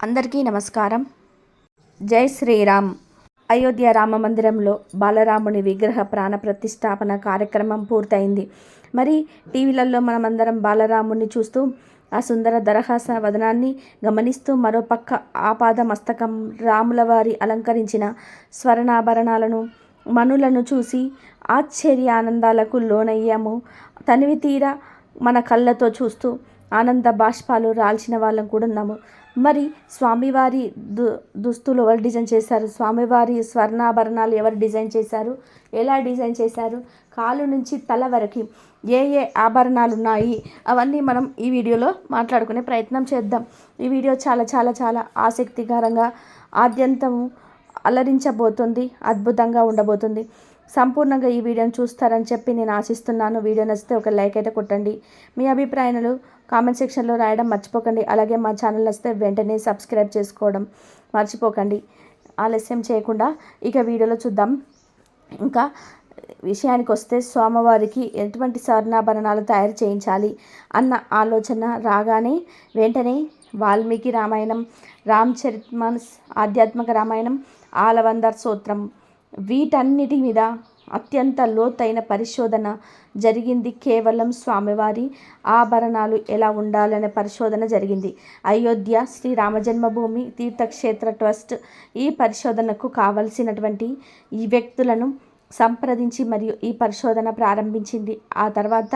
అందరికీ నమస్కారం. జై శ్రీరామ్. అయోధ్య రామ మందిరంలో బాలరాముని విగ్రహ ప్రాణ ప్రతిష్టాపన కార్యక్రమం పూర్తయింది. మరి టీవీలలో మనమందరం బాలరాముని చూస్తూ ఆ సుందర దరహాస వదనాన్ని గమనిస్తూ మరోపక్క ఆపాద మస్తకం రాముల వారి అలంకరించిన స్వర్ణాభరణాలను మనులను చూసి ఆశ్చర్యానందాలకు లోనయ్యాము. తనివి తీరా మన కళ్ళతో చూస్తూ ఆనంద బాష్పాలు రాల్చిన వాళ్ళం కూడా ఉన్నాము. మరి స్వామివారి దుస్తులు ఎవరు డిజైన్ చేశారు, స్వామివారి స్వర్ణాభరణాలు ఎవరు డిజైన్ చేశారు, ఎలా డిజైన్ చేశారు, కాలు నుంచి తల వరకు ఏ ఏ ఆభరణాలు ఉన్నాయి, అవన్నీ మనం ఈ వీడియోలో మాట్లాడుకునే ప్రయత్నం చేద్దాం. ఈ వీడియో చాలా చాలా చాలా ఆసక్తికరంగా ఆద్యంతం అలరించబోతుంది, అద్భుతంగా ఉండబోతుంది. సంపూర్ణంగా ఈ వీడియోని చూస్తారని చెప్పి నేను ఆశిస్తున్నాను. వీడియో నచ్చితే ఒక లైక్ అయితే కొట్టండి. మీ అభిప్రాయాలు కామెంట్ సెక్షన్లో రాయడం మర్చిపోకండి. అలాగే మా ఛానల్ నచ్చితే వెంటనే సబ్స్క్రైబ్ చేసుకోవడం మర్చిపోకండి. ఆలస్యం చేయకుండా ఇక వీడియోలో చూద్దాం. ఇంకా విషయానికి వస్తే స్వామివారికి ఎటువంటి స్వర్ణాభరణాలు తయారు చేయించాలి అన్న ఆలోచన రాగానే వెంటనే వాల్మీకి రామాయణం, రామచరితమానస్, ఆధ్యాత్మిక రామాయణం, ఆలవందర్ స్తోత్రం, వీటన్నిటి మీద అత్యంత లోతైన పరిశోధన జరిగింది. కేవలం స్వామివారి ఆభరణాలు ఎలా ఉండాలనే పరిశోధన జరిగింది. అయోధ్య శ్రీ రామజన్మభూమి తీర్థక్షేత్ర ట్రస్ట్ ఈ పరిశోధనకు కావలసినటువంటి ఈ వ్యక్తులను సంప్రదించి మరియు ఈ పరిశోధన ప్రారంభించింది. ఆ తర్వాత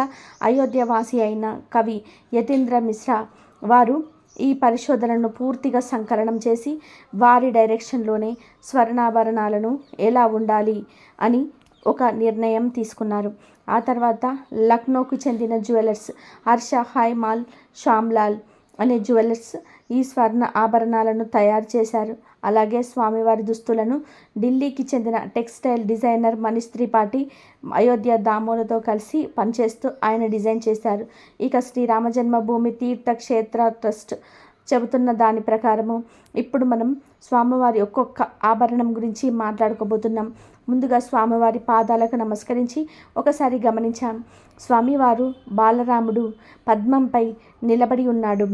అయోధ్యవాసి అయిన కవి యతీంద్ర మిశ్రా వారు ఈ పరిశోధనను పూర్తిగా సంకలనం చేసి వారి డైరెక్షన్లోనే స్వర్ణాభరణాలను ఎలా ఉండాలి అని ఒక నిర్ణయం తీసుకున్నారు. ఆ తర్వాత లక్నోకు చెందిన జ్యువెలర్స్ హర్ష హైమాల్ శ్యామ్లాల్ అనే జ్యువెలర్స్ ఈ స్వర్ణ ఆభరణాలను తయారు చేశారు. అలాగే స్వామివారి దుస్తులను ఢిల్లీకి చెందిన టెక్స్టైల్ డిజైనర్ మనీష్ త్రిపాఠి అయోధ్య దామోలతో కలిసి పనిచేస్తూ ఆయన డిజైన్ చేశారు. ఇక శ్రీరామ జన్మభూమి తీర్థక్షేత్ర ట్రస్ట్ చెబుతున్న దాని ప్రకారము ఇప్పుడు మనం స్వామివారి ఒక్కొక్క ఆభరణం గురించి మాట్లాడుకోబోతున్నాం. ముందుగా స్వామివారి పాదాలకు నమస్కరించి ఒకసారి గమనించాం. స్వామివారు బాలరాముడు పద్మంపై నిలబడి ఉన్నాడు.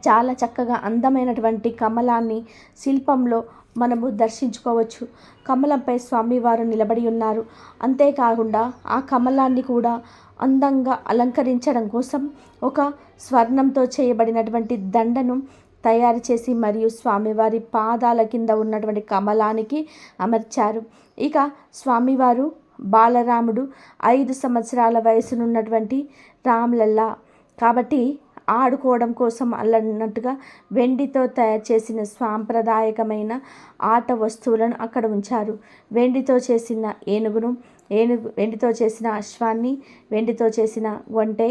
చాలా చక్కగా అందమైనటువంటి కమలాన్ని శిల్పంలో మనము దర్శించుకోవచ్చు. కమలంపై స్వామివారు నిలబడి ఉన్నారు. అంతేకాకుండా ఆ కమలాన్ని కూడా అందంగా అలంకరించడం కోసం ఒక స్వర్ణంతో చేయబడినటువంటి దండను తయారు చేసి మరియు స్వామివారి పాదాల కింద ఉన్నటువంటి కమలానికి అమర్చారు. ఇక స్వామివారు బాలరాముడు 5 సంవత్సరాల వయసునున్నటువంటి రామ్లల్లా కాబట్టి ఆడుకోవడం కోసం అల్లన్నట్టుగా వెండితో తయారు చేసిన సాంప్రదాయకమైన ఆట వస్తువులను అక్కడ ఉంచారు. వెండితో చేసిన వెండితో చేసిన అశ్వాన్ని, వెండితో చేసిన ఒంటె,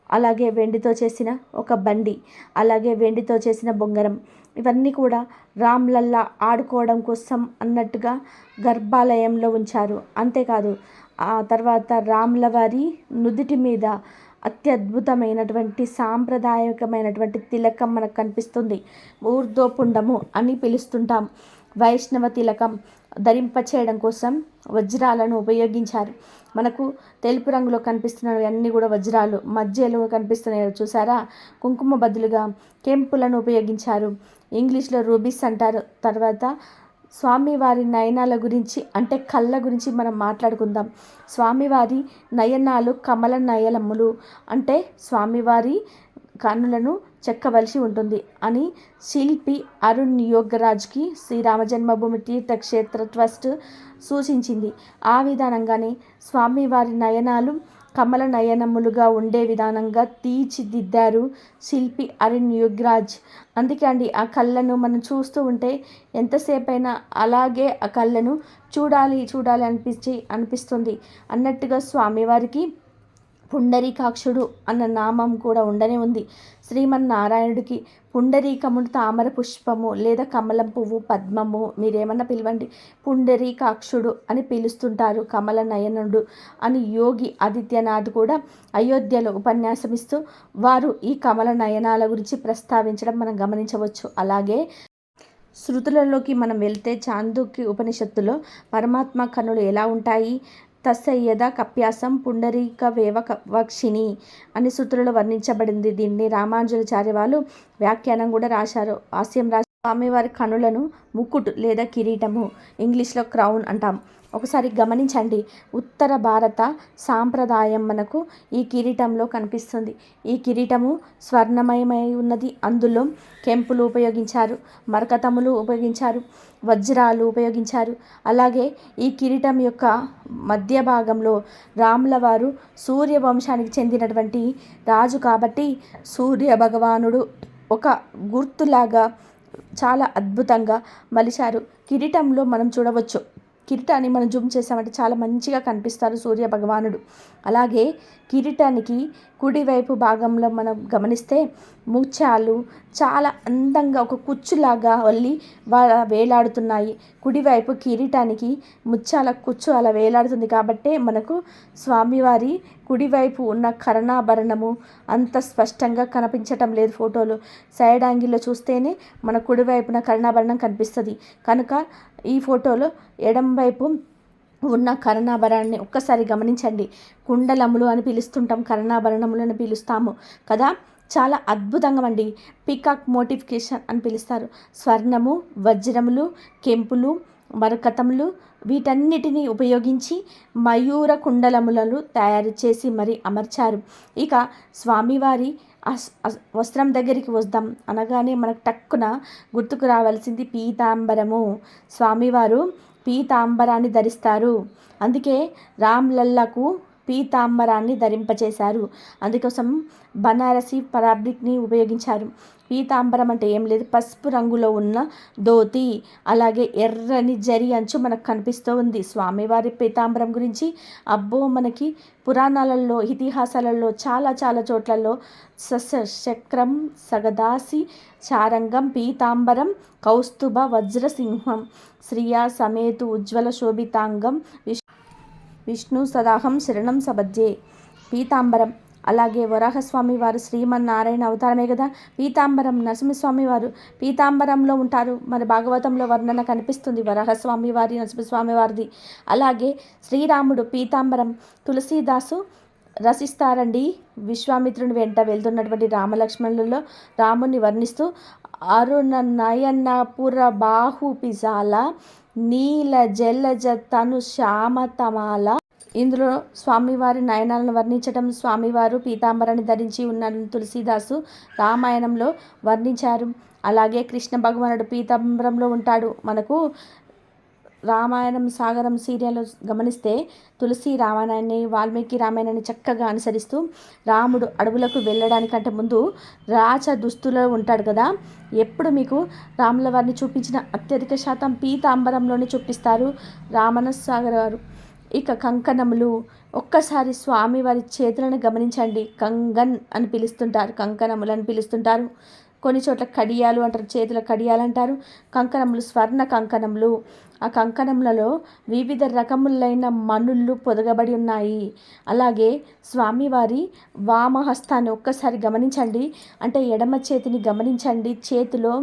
అలాగే వెండితో చేసిన ఒక బండి, అలాగే వెండితో చేసిన బొంగరం, ఇవన్నీ కూడా రామ్లల్లా ఆడుకోవడం కోసం అన్నట్టుగా గర్భాలయంలో ఉంచారు. అంతేకాదు ఆ తర్వాత రాముల వారి నుదుటి మీద అత్యద్భుతమైనటువంటి సాంప్రదాయకమైనటువంటి తిలకం మనకు కనిపిస్తుంది. ఊర్ధ్వపుండము అని పిలుస్తుంటాం. వైష్ణవ తిలకం ధరింపచేయడం కోసం వజ్రాలను ఉపయోగించారు. మనకు తెలుపు రంగులో కనిపిస్తున్నవి అన్నీ కూడా వజ్రాలు. మధ్యలో కనిపిస్తున్నాయి చూసారా, కుంకుమ బదులుగా కెంపులను ఉపయోగించారు. ఇంగ్లీష్లో రూబీస్ అంటారు. తర్వాత స్వామివారి నయనాల గురించి అంటే కళ్ళ గురించి మనం మాట్లాడుకుందాం. స్వామివారి నయనాలు కమల నయనములు అంటే స్వామివారి కన్నులను చెక్కవలసి ఉంటుంది అని శిల్పి అరుణ్ యోగరాజ్కి శ్రీరామ జన్మభూమి తీర్థక్షేత్ర ట్రస్ట్ సూచించింది. ఆ విధానంగానే స్వామివారి నయనాలు కమల నయనములుగా ఉండే విధానంగా తీర్చిదిద్దారు శిల్పి అరుణ్ యోగరాజ్. అందుకే అండి ఆ కళ్ళను మనం చూస్తూ ఉంటే ఎంతసేపైనా అలాగే ఆ కళ్ళను చూడాలి అనిపిస్తుంది అన్నట్టుగా స్వామివారికి పుండరీకాక్షుడు అన్న నామం కూడా ఉండనే ఉంది. శ్రీమన్నారాయణుడికి పుండరీకము తామర పుష్పము లేదా కమలం పువ్వు, పద్మము, మీరేమన్నా పిలవండి, పుండరీకాక్షుడు అని పిలుస్తుంటారు. కమల నయనుడు అని యోగి ఆదిత్యనాథ్ కూడా అయోధ్యలో ఉపన్యాసమిస్తూ వారు ఈ కమల నయనాల గురించి ప్రస్తావించడం మనం గమనించవచ్చు. అలాగే శృతులలోకి మనం వెళ్తే చాందోక్య ఉపనిషత్తులో పరమాత్మ కన్నులు ఎలా ఉంటాయి, తస్య కప్యాసం పుండరీకవేవ వక్షిణి అని సూత్రంలో వర్ణించబడింది. దీన్ని రామానుజాచార్య వాళ్ళు వ్యాఖ్యానం కూడా రాశారు. హాస్యం స్వామివారి కనులను ముకుట్ లేదా కిరీటము, ఇంగ్లీష్లో క్రౌన్ అంటాం. ఒకసారి గమనించండి, ఉత్తర భారత సాంప్రదాయం మనకు ఈ కిరీటంలో కనిపిస్తుంది. ఈ కిరీటము స్వర్ణమయమై ఉన్నది. అందులో కెంపులు ఉపయోగించారు, మరకతములు ఉపయోగించారు, వజ్రాలు ఉపయోగించారు. అలాగే ఈ కిరీటం యొక్క మధ్య భాగంలో రాముల వారు సూర్యవంశానికి చెందినటువంటి రాజు కాబట్టి సూర్య భగవానుడు ఒక గుర్తులాగా చాలా అద్భుతంగా మలిచారు. కిరీటంలో మనం చూడవచ్చు, కిరీటాన్ని మనం జూమ్ చేసామంటే చాలా మంచిగా కనిపిస్తారు సూర్య భగవానుడు. అలాగే కిరీటానికి కుడివైపు భాగంలో మనం గమనిస్తే ముత్యాలు చాలా అందంగా ఒక కుచ్చులాగా వల్లి వేలాడుతున్నాయి. కుడివైపు కిరీటానికి ముత్యాల కుచ్చు అలా వేలాడుతుంది కాబట్టే మనకు స్వామివారి కుడివైపు ఉన్న కర్ణాభరణము అంత స్పష్టంగా కనిపించటం లేదు ఫోటోలో. సైడ్ యాంగిల్లో చూస్తేనే మన కుడివైపున కర్ణాభరణం కనిపిస్తుంది. కనుక ఈ ఫోటోలో ఎడం వైపు ఉన్న కర్ణాభరణాన్ని ఒక్కసారి గమనించండి. కుండలములు అని పిలుస్తుంటాం, కర్ణాభరణములు అని పిలుస్తాము కదా. చాలా అద్భుతంగా అండి. పీకాక్ మోటిఫికేషన్ అని పిలుస్తారు. స్వర్ణము, వజ్రములు, కెంపులు, మరకతములు వీటన్నిటిని ఉపయోగించి మయూర కుండలములను తయారు చేసి మరి అమర్చారు. ఇక స్వామివారి వస్త్రం దగ్గరికి వద్దాం అనగానే మనకు టక్కున గుర్తుకు రావాల్సింది పీతాంబరము. స్వామివారు పీతాంబరాన్ని ధరిస్తారు. అందుకే రామ్లల్లకు పీతాంబరాన్ని ధరింపచేశారు. అందుకోసం బనారసి ఫ్యాబ్రిక్ని ఉపయోగించారు. పీతాంబరం అంటే ఏం లేదు, పసుపు రంగులో ఉన్న ధోతి, అలాగే ఎర్రని జరి అంచు మనకు కనిపిస్తూ ఉంది. స్వామివారి పీతాంబరం గురించి అబ్బో మనకి పురాణాలలో, ఇతిహాసాలలో చాలా చాలా చోట్లలో చక్రం, సగదాసి, చారంగం, పీతాంబరం, కౌస్తుభ, వజ్రసింహం, శ్రియా సమేతు ఉజ్వల శోభితాంగం, విష్ణు సదాహం శరణం సబజ్జే. పీతాంబరం. అలాగే వరాహస్వామి వారు శ్రీమన్నారాయణ అవతారమే కదా. పీతాంబరం నరసింహస్వామి వారు పీతాంబరంలో ఉంటారు. మరి భాగవతంలో వర్ణన కనిపిస్తుంది వరాహస్వామి వారి, నరసింహస్వామి వారిది. అలాగే శ్రీరాముడు పీతాంబరం. తులసీదాసు రసిస్తారండి విశ్వామిత్రుని వెంట వెళ్తున్నటువంటి రామలక్ష్మణులలో రాముని వర్ణిస్తూ అరుణ నయన పుర బాహు పిజాల నీల జలజ తను శ్యామతమాల. ఇందులో స్వామివారి నయనాలను వర్ణించడం, స్వామివారు పీతాంబరాన్ని ధరించి ఉన్న తులసీదాసు రామాయణంలో వర్ణించారు. అలాగే కృష్ణ భగవానుడు పీతాంబరంలో ఉంటాడు. మనకు రామాయణం సాగరం సీరియల్లో గమనిస్తే తులసి రామాయణాన్ని, వాల్మీకి రామాయణాన్ని చక్కగా అనుసరిస్తూ రాముడు అడవులకు వెళ్ళడానికంటే ముందు రాచ దుస్తులో ఉంటాడు కదా. ఎప్పుడు మీకు రాముల వారిని చూపించిన అత్యధిక శాతం పీతాంబరంలోనే చూపిస్తారు రామణ సాగర్ వారు. ఇక కంకణములు. ఒక్కసారి స్వామివారి చేతులను గమనించండి. కంగన్ అని పిలుస్తుంటారు, కంకణములు అని పిలుస్తుంటారు. కొన్ని చోట్ల కడియాలు అంటారు, చేతుల కడియాలు అంటారు. కంకణములు స్వర్ణ కంకణములు. ఆ కంకణములలో వివిధ రకములైన మణులు పొదగబడి ఉన్నాయి. అలాగే స్వామివారి వామహస్తాన్ని ఒక్కసారి గమనించండి, అంటే ఎడమ చేతిని గమనించండి. చేతిలో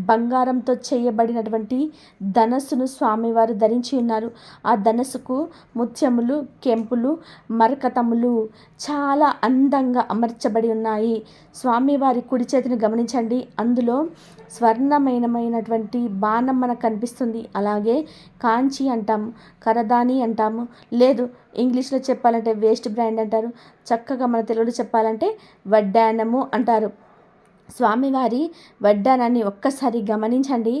బంగారంతో చేయబడినటువంటి ధనస్సును స్వామివారు ధరించి ఉన్నారు. ఆ ధనస్సుకు ముత్యములు, కెంపులు, మరకతములు చాలా అందంగా అమర్చబడి ఉన్నాయి. స్వామివారి కుడి చేతిని గమనించండి, అందులో స్వర్ణమయమైనటువంటి బాణం మనకు కనిపిస్తుంది. అలాగే కాంచి అంటాము, కరదాని అంటాము, లేదు ఇంగ్లీష్లో చెప్పాలంటే వేస్ట్ బ్రాండ్ అంటారు, చక్కగా మన తెలుగులో చెప్పాలంటే వడ్డానము అంటారు. స్వామివారి వడ్డానాన్ని ఒక్కసారి గమనించండి.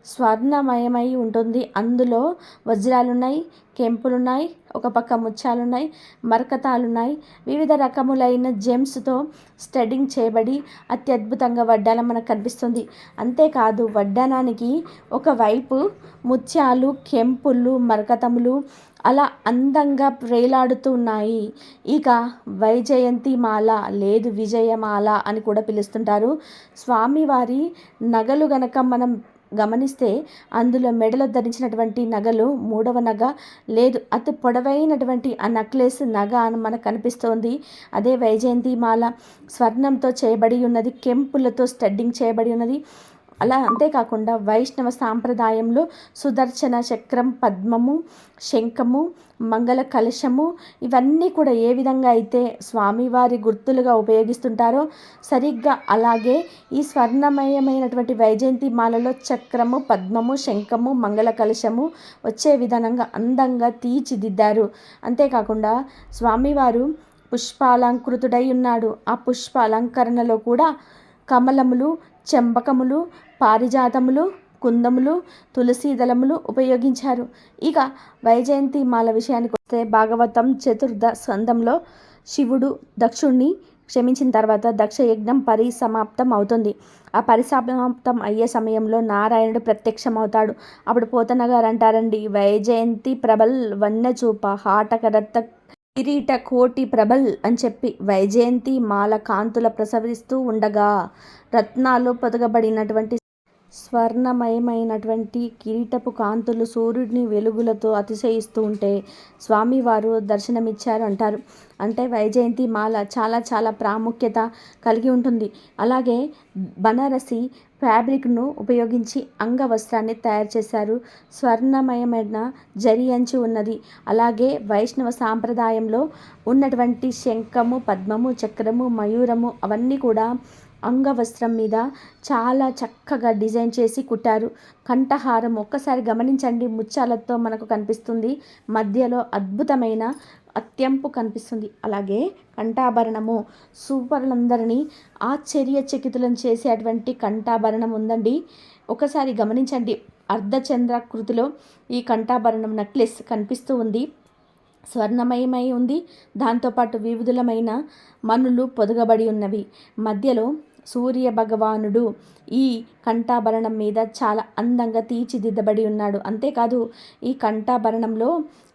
స్వర్ణమయమై ఉంటుంది. అందులో వజ్రాలున్నాయి, కెంపులున్నాయి, ఒక పక్క ముత్యాలున్నాయి, మరకతాలున్నాయి. వివిధ రకములైన జెమ్స్తో స్టడ్డింగ్ చేయబడి అత్యద్భుతంగా వడ్డానం మనకు కనిపిస్తుంది. అంతేకాదు వడ్డానానికి ఒకవైపు ముత్యాలు, కెంపులు, మరకతములు అలా అందంగా వేలాడుతూ ఉన్నాయి. ఇక వైజయంతి మాల లేదు విజయమాల అని కూడా పిలుస్తుంటారు. స్వామివారి నగలు గనక మనం గమనిస్తే అందులో మెడలో ధరించినటువంటి నగలు మూడవ నగ లేదు, అతి పొడవైనటువంటి ఆ నెక్లెస్ నగ అని మనకు కనిపిస్తోంది. అదే వైజయంతి మాల. స్వర్ణంతో చేయబడి ఉన్నది, కెంపులతో స్టడ్డింగ్ చేయబడి ఉన్నది. అంతేకాకుండా వైష్ణవ సాంప్రదాయంలో సుదర్శన చక్రం, పద్మము, శంఖము, మంగళ కలశము ఇవన్నీ కూడా ఏ విధంగా అయితే స్వామివారి గుర్తులుగా ఉపయోగిస్తుంటారో సరిగ్గా అలాగే ఈ స్వర్ణమయమైనటువంటి వైజయంతి మాలలో చక్రము, పద్మము, శంఖము, మంగళ కలశము వచ్చే విధానంగా అందంగా తీర్చిదిద్దారు. అంతేకాకుండా స్వామివారు పుష్పాలంకృతుడై ఉన్నాడు. ఆ పుష్ప అలంకరణలో కూడా కమలములు, చెంబకములు, పారిజాతములు, కుందములు, తులసి దళములు ఉపయోగించారు. ఇక వైజయంతి మాల విషయానికి వస్తే భాగవతం చతుర్థ స్కందంలో శివుడు దక్షుణ్ణి క్షమించిన తర్వాత దక్ష యజ్ఞం పరిసమాప్తం అవుతుంది. ఆ పరిసమాప్తం అయ్యే సమయంలో నారాయణుడు ప్రత్యక్షమవుతాడు. అప్పుడు పోతన గారు అంటారండి, వైజయంతి ప్రబల్ వన్యచూప హాటకరత్త కిరీట కోటి ప్రబల్ అని చెప్పి వైజయంతి మాల కాంతుల ప్రసరిస్తూ ఉండగా రత్నాలు పొదగబడినటువంటి స్వర్ణమయమైనటువంటి కిరీటపు కాంతులు సూర్యుడిని వెలుగులతో అతిశయిస్తూ ఉంటే స్వామివారు దర్శనమిచ్చారు అంటారు. అంటే వైజయంతి మాల చాలా చాలా ప్రాముఖ్యత కలిగి ఉంటుంది. అలాగే బనారసి ఫ్యాబ్రిక్ను ఉపయోగించి అంగవస్త్రాన్ని తయారు చేశారు. స్వర్ణమయమైన జరి అంచు ఉన్నది. అలాగే వైష్ణవ సాంప్రదాయంలో ఉన్నటువంటి శంఖము, పద్మము, చక్రము, మయూరము అవన్నీ కూడా అంగవస్త్రం మీద చాలా చక్కగా డిజైన్ చేసి కుట్టారు. కంఠహారం ఒక్కసారి గమనించండి, ముత్యాలతో మనకు కనిపిస్తుంది. మధ్యలో అద్భుతమైన అత్యంపు కనిపిస్తుంది. అలాగే కంఠాభరణము సూపర్లందరినీ ఆశ్చర్యచకితులను చేసేటువంటి కంఠాభరణం ఉందండి. ఒకసారి గమనించండి, అర్ధచంద్రాకృతిలో ఈ కంఠాభరణం నెక్లెస్ కనిపిస్తూ ఉంది. స్వర్ణమయమై ఉంది. దాంతోపాటు వివిధులమైన మనులు పొదగబడి ఉన్నవి. మధ్యలో సూర్య భగవానుడు ఈ కంఠాభరణం మీద చాలా అందంగా తీర్చిదిద్దబడి ఉన్నాడు. అంతేకాదు ఈ కంఠాభరణంలో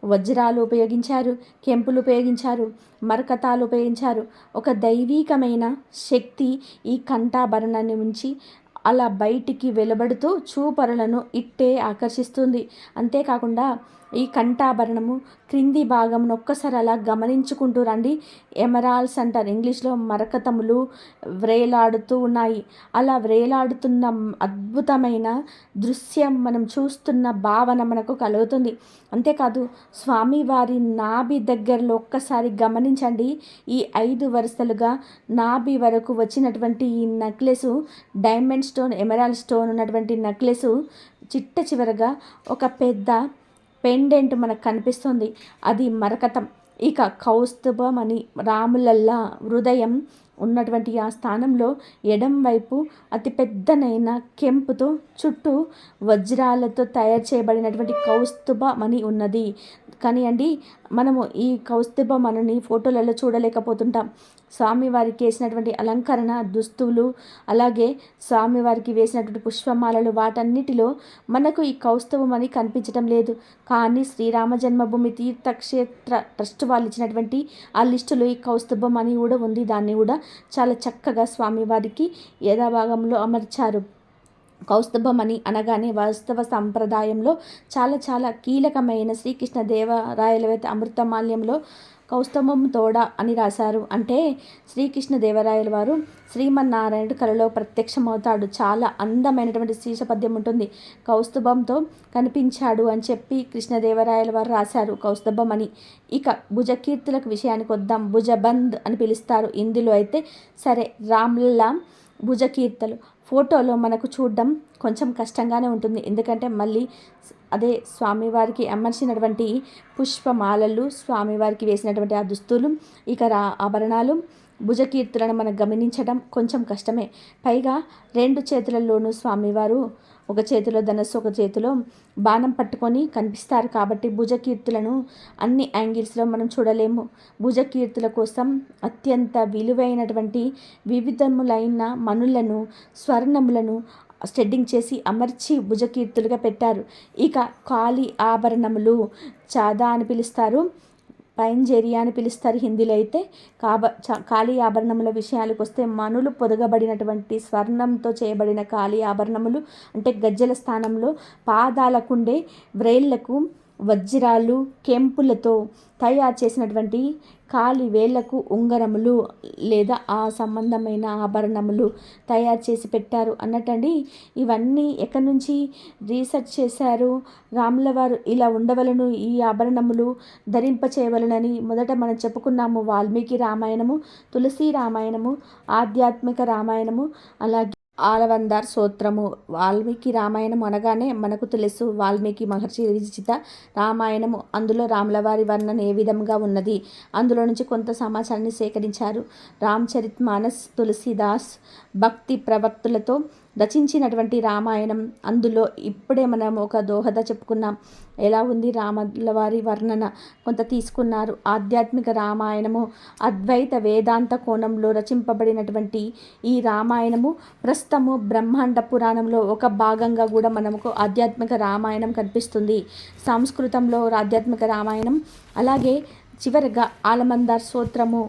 వజ్రాలు ఉపయోగించారు, కెంపులు ఉపయోగించారు, మరకతాలు ఉపయోగించారు. ఒక దైవీకమైన శక్తి ఈ కంఠాభరణాన్ని ఉంచి అలా బయటికి వెలువడుతూ చూపరులను ఇట్టే ఆకర్షిస్తుంది. అంతేకాకుండా ఈ కంఠాభరణము క్రింది భాగం ఒక్కసారి అలా గమనించుకుంటూ రండి. ఎమరాల్డ్స్ అంటారు ఇంగ్లీష్లో, మరకతములు వ్రేలాడుతూ ఉన్నాయి. అలా వ్రేలాడుతున్న అద్భుతమైన దృశ్యం మనం చూస్తున్న భావన మనకు కలుగుతుంది. అంతేకాదు స్వామివారి నాభి దగ్గరలో ఒక్కసారి గమనించండి. ఈ 5 వరుసలుగా నాభి వరకు వచ్చినటువంటి ఈ necklace diamond stone, emerald stone ఉన్నటువంటి నెక్లెసు చిట్ట చివరగా ఒక పెద్ద పెండెంట్ మనకు కనిపిస్తుంది. అది మరకతం. ఇక కౌస్తుభమణి రాములల్లా హృదయం ఉన్నటువంటి ఆ స్థానంలో ఎడం వైపు అతిపెద్దనైన కెంపుతో చుట్టూ వజ్రాలతో తయారు చేయబడినటువంటి కౌస్తుభమణి ఉన్నది. కానీ అండి మనము ఈ కౌస్తుభమణిని ఫోటోలలో చూడలేకపోతుంటాం. స్వామివారికి వేసినటువంటి అలంకరణ దుస్తులు, అలాగే స్వామివారికి వేసినటువంటి పుష్పమాలలు వాటన్నిటిలో మనకు ఈ కౌస్తుభమణి కనిపించడం లేదు. కానీ శ్రీరామ జన్మభూమి తీర్థక్షేత్ర ట్రస్ట్ వాళ్ళు ఇచ్చినటువంటి ఆ లిస్టులో ఈ కౌస్తుభమణి కూడా ఉంది. దాన్ని కూడా చాలా చక్కగా స్వామివారికి యథాభాగంలో అమర్చారు. కౌస్తుభమణి అనగానే వాస్తవ సంప్రదాయంలో చాలా చాలా కీలకమైన శ్రీకృష్ణ దేవరాయలవైతే అమృతమాల్యంలో కౌస్తుభం తోడ అని రాశారు. అంటే శ్రీకృష్ణ దేవరాయల వారు శ్రీమన్నారాయణుడు కలలో ప్రత్యక్షమవుతాడు. చాలా అందమైనటువంటి శీర్షపద్యం ఉంటుంది. కౌస్తుభంతో కనిపించాడు అని చెప్పి కృష్ణదేవరాయల వారు రాశారు కౌస్తుభం అని. ఇక భుజకీర్తులకు విషయానికి వద్దాం. భుజబంద్ అని పిలుస్తారు. ఇందులో అయితే సరే రామ్లల్లా భుజకీర్తలు ఫోటోలో మనకు చూడడం కొంచెం కష్టంగానే ఉంటుంది. ఎందుకంటే మళ్ళీ అదే స్వామివారికి అమర్చినటువంటి పుష్పమాలలు, స్వామివారికి వేసినటువంటి ఆ దుస్తులు, ఇక ఆభరణాలు, భుజకీర్తులను మనం గమనించడం కొంచెం కష్టమే. పైగా 2 చేతులలోనూ స్వామివారు ఒక చేతిలో ధనస్సు, ఒక చేతిలో బాణం పట్టుకొని కనిపిస్తారు. కాబట్టి భుజకీర్తులను అన్ని యాంగిల్స్లో మనం చూడలేము. భుజకీర్తుల కోసం అత్యంత విలువైనటువంటి వివిధములైన మణులను, స్వర్ణములను స్టెడ్డింగ్ చేసి అమర్చి భుజకీర్తులుగా పెట్టారు. ఇక కాళీ ఆభరణములు చాదా అని పిలుస్తారు, పైంజేరియా అని పిలుస్తారు హిందీలో. అయితే కాళీ ఆభరణముల విషయాలకు వస్తే మణులు పొదగబడినటువంటి స్వర్ణంతో చేయబడిన కాళీ ఆభరణములు అంటే గజ్జెల స్థానంలో పాదాలకుండే వ్రేళ్లకు వజ్రాలు కెంపులతో తయారు చేసినటువంటి కాలి వేళ్లకు ఉంగరములు లేదా ఆ సంబంధమైన ఆభరణములు తయారు చేసి పెట్టారు అన్నట్టండి. ఇవన్నీ ఎక్కడి నుంచి రీసెర్చ్ చేశారు? రాముల వారు ఇలా ఉండవలను, ఈ ఆభరణములు ధరింప చేయవలనని మొదట మనం చెప్పుకున్నాము. వాల్మీకి రామాయణము, తులసి రామాయణము, ఆధ్యాత్మిక రామాయణము, అలాగే ఆలవందార్ స్తోత్రము. వాల్మీకి రామాయణం అనగానే మనకు తెలుసు వాల్మీకి మహర్షి విరచిత రామాయణము. అందులో రాములవారి వర్ణన ఏ విధంగా ఉన్నది, అందులో నుంచి కొంత సమాచారాన్ని సేకరించారు. రామచరిత్ మానస్ తులసిదాస్ భక్తి ప్రవక్తులతో రచించినటువంటి రామాయణం. అందులో ఇప్పుడే మనం ఒక దోహద చెప్పుకున్నాం. ఎలా ఉంది రాముల వారి వర్ణన కొంత తీసుకున్నారు. ఆధ్యాత్మిక రామాయణము అద్వైత వేదాంత కోణంలో రచింపబడినటువంటి ఈ రామాయణము ప్రస్తుతము బ్రహ్మాండ పురాణంలో ఒక భాగంగా కూడా మనకు ఆధ్యాత్మిక రామాయణం కనిపిస్తుంది. సంస్కృతంలో ఆధ్యాత్మిక రామాయణం, అలాగే చివరిగా ఆలవందార్ స్తోత్రము.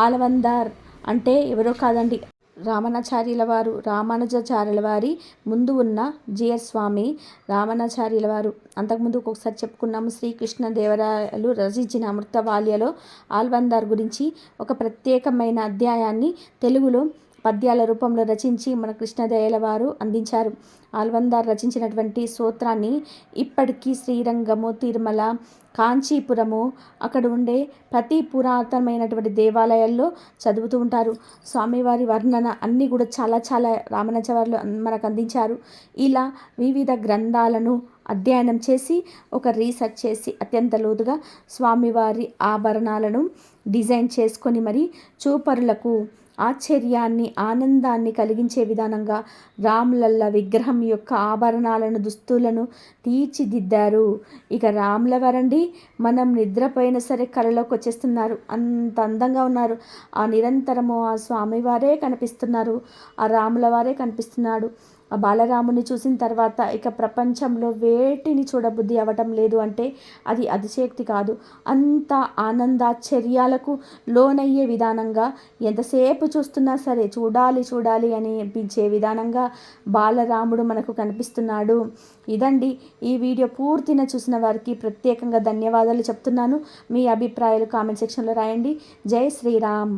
ఆలవందార్ అంటే ఎవరో కాదండి, రామానుజాచార్యుల వారు. రామానుజాచార్యుల వారి ముందు ఉన్న జియర్ స్వామి రామానుజాచార్యుల వారు. అంతకుముందు ఒకసారి చెప్పుకున్నాము. శ్రీకృష్ణదేవరాయలు రచించిన అమృతవాల్యలో ఆల్వందార్ గురించి ఒక ప్రత్యేకమైన అధ్యాయాన్ని తెలుగులో పద్యాల రూపంలో రచించి మన కృష్ణదేవరాయల వారు అందించారు. ఆల్వందార్ రచించినటువంటి స్తోత్రాన్ని ఇప్పటికీ శ్రీరంగము, తిరుమల, కాంచీపురము అక్కడ ఉండే ప్రతి పురాతనమైనటువంటి దేవాలయాల్లో చదువుతూ ఉంటారు. స్వామివారి వర్ణన అన్నీ కూడా చాలా రామానుజాచార్యులు మనకు అందించారు. ఇలా వివిధ గ్రంథాలను అధ్యయనం చేసి ఒక రీసెర్చ్ చేసి అత్యంత లోతుగా స్వామివారి ఆభరణాలను డిజైన్ చేసుకొని మరి చూపరులకు ఆశ్చర్యాన్ని ఆనందాన్ని కలిగించే విధానంగా రాములల్ల విగ్రహం యొక్క ఆభరణాలను దుస్తులను తీర్చిదిద్దారు. ఇక రాముల వారండి మనం నిద్రపోయినా సరే కళలోకి వచ్చేస్తున్నారు. అంత అందంగా ఉన్నారు. ఆ నిరంతరము ఆ స్వామివారే కనిపిస్తున్నారు, ఆ రాముల వారే కనిపిస్తున్నాడు. ఆ బాలరాముని చూసిన తర్వాత ఇక ప్రపంచంలో వేటిని చూడబుద్ధి అవ్వటం లేదు అంటే అది అతిశయోక్తి కాదు. అంత ఆనందాశ్చర్యాలకు లోనయ్యే విధానంగా ఎంతసేపు చూస్తున్నా సరే చూడాలి అని అనిపించే విధానంగా బాలరాముడు మనకు కనిపిస్తున్నాడు. ఇదండి ఈ వీడియో పూర్తిగా చూసిన వారికి ప్రత్యేకంగా ధన్యవాదాలు చెప్తున్నాను. మీ అభిప్రాయాలు కామెంట్ సెక్షన్లో రాయండి. జై శ్రీరామ్.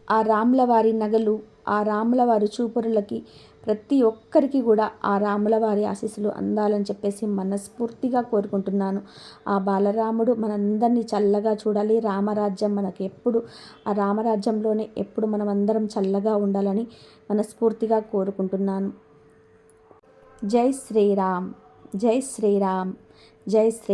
ఆ రాముల వారి నగలు, ఆ రాముల వారి చూపరులకి ప్రతి ఒక్కరికి కూడా ఆ రాముల వారి ఆశీస్సులు అందాలని చెప్పేసి మనస్ఫూర్తిగా కోరుకుంటున్నాను. ఆ బాలరాముడు మనందరినీ చల్లగా చూడాలి. రామరాజ్యం మనకి ఎప్పుడు ఆ రామరాజ్యంలోనే ఎప్పుడు మనం అందరం చల్లగా ఉండాలని మనస్ఫూర్తిగా కోరుకుంటున్నాను. జై శ్రీరామ్, జై శ్రీరామ్, జై శ్రీరామ్.